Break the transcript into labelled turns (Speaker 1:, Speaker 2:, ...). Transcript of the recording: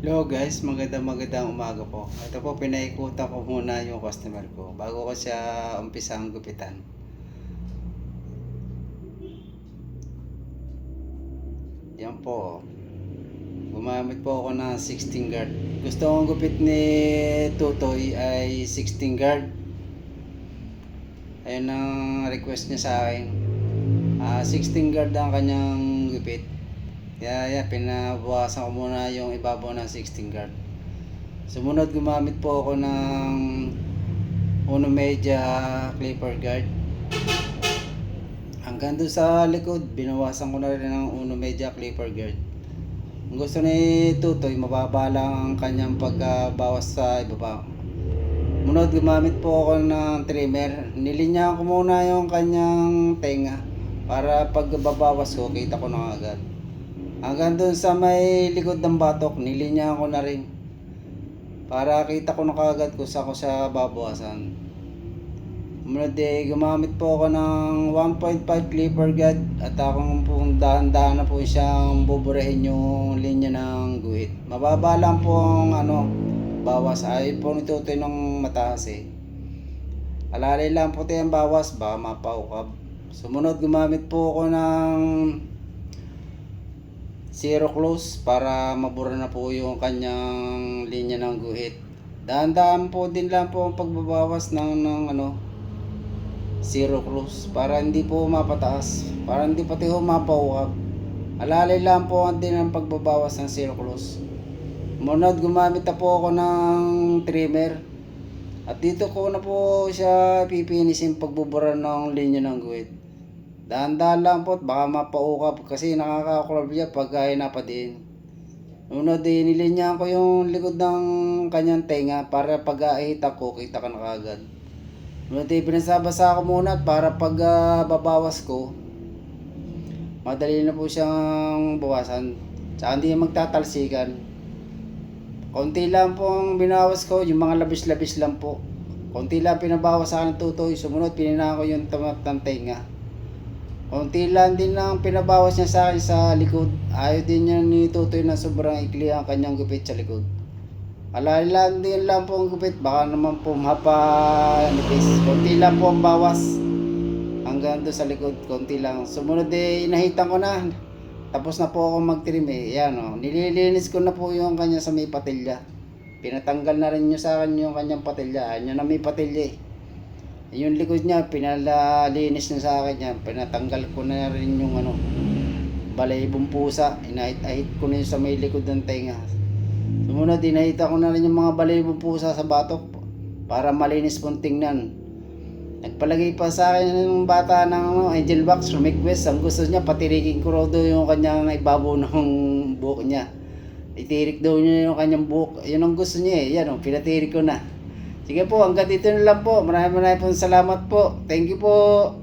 Speaker 1: Hello guys, magandang umaga po. Ito po, pinaikutan ko muna yung customer ko bago ko siya umpisang gupitan. Yan po. Gumamit po ako ng 16 guard. Gusto kong gupit ni Tutoy ay 16 guard. Ayun ang request niya sa akin. 16 guard ang kanyang gupit. Kaya pinabawasan ko muna yung ibabaw ng 16 guard. Sumunod, gumamit po ako ng Uno Media Clipper Guard. Hanggang doon sa likod, binawasan ko na rin ng Uno Media Clipper Guard. Ang gusto ni Tutoy, mababa lang ang kanyang pagbawas sa ibaba. Munod, gumamit po ako ng trimmer. Nilinya ko muna yung kanyang tenga para pag babawas ko, kita ko na agad. Hanggang doon sa may likod ng batok, nilinya ko na rin para kita ko na kagad kung saan ko siya babawasan. Sumunod, gumamit po ako ng 1.5 clipper guard at akong pong dahan-dahan na po siyang buburahin yung linya ng guhit. Mababa lang po ang bawas. Ayaw po nitutoy ng mataas eh. Alalay lang po tayo ang bawas, baka mapaukab. Sumunod, gumamit po ako ng zero close para mabura na po yung kanyang linya ng guhit. Dahan-dahan po din lang po ang pagbabawas ng zero close para hindi po mapataas, para hindi pati mapauwag. Alalay lang po din ang pagbabawas ng zero close. Munod, gumamit na po ako ng trimmer at dito ko na po siya pipinisin pagbubura ng linya ng guhit. Dahan-dahan lang po, baka mapaukap kasi nakakakulab siya pag napadin. Unod, nilinya ko yung likod ng kanyang tenga para pag ahita ko, kita ka na kagad. Unod, pinasabasa ko muna para pag babawas ko, madali na po siyang bawasan. Tsaka hindi magtatalsikan. Konti lang po ang binawas ko, yung mga labis-labis lang po. Konti lang pinabawas sa akin ng Tutoy. Sumunod, pinina ko yung tamat ng tenga. Konti lang din ang pinabawas niya sa akin sa likod. Ayaw din niya ni Tutoy na sobrang ikli ang kanyang gupit sa likod. Alala lang din lang po ang gupit. Baka naman po mapanipis. Konti lang po ang bawas. Hanggang doon sa likod. Konti lang. Sumunod inahitan ko na. Tapos na po ako mag-trim eh. Yan o. Nililinis ko na po yung kanya sa may patilya. Pinatanggal na rin niyo sa akin yung kanyang patilya. Yan na may patilya eh. Yung likod niya, pinalalinis niya sa akin yan. Pinatanggal ko na rin yung balaybong pusa. Inahit-ahit ko na yung sa may likod ng tenga. Sumunod, inahita ko na rin yung mga balaybong pusa sa batok para malinis pong tingnan. Nagpalagay pa sa akin yung bata ng angel box, request. Ang gusto niya, patirikin ko raw daw yung kanyang ibabaw ng buhok niya. Itirik daw niya yung kanyang buhok. Yun ang gusto niya eh. Yan o, pinatirik ko na. Sige po, hanggang dito na lang po. Maraming po salamat po. Thank you po.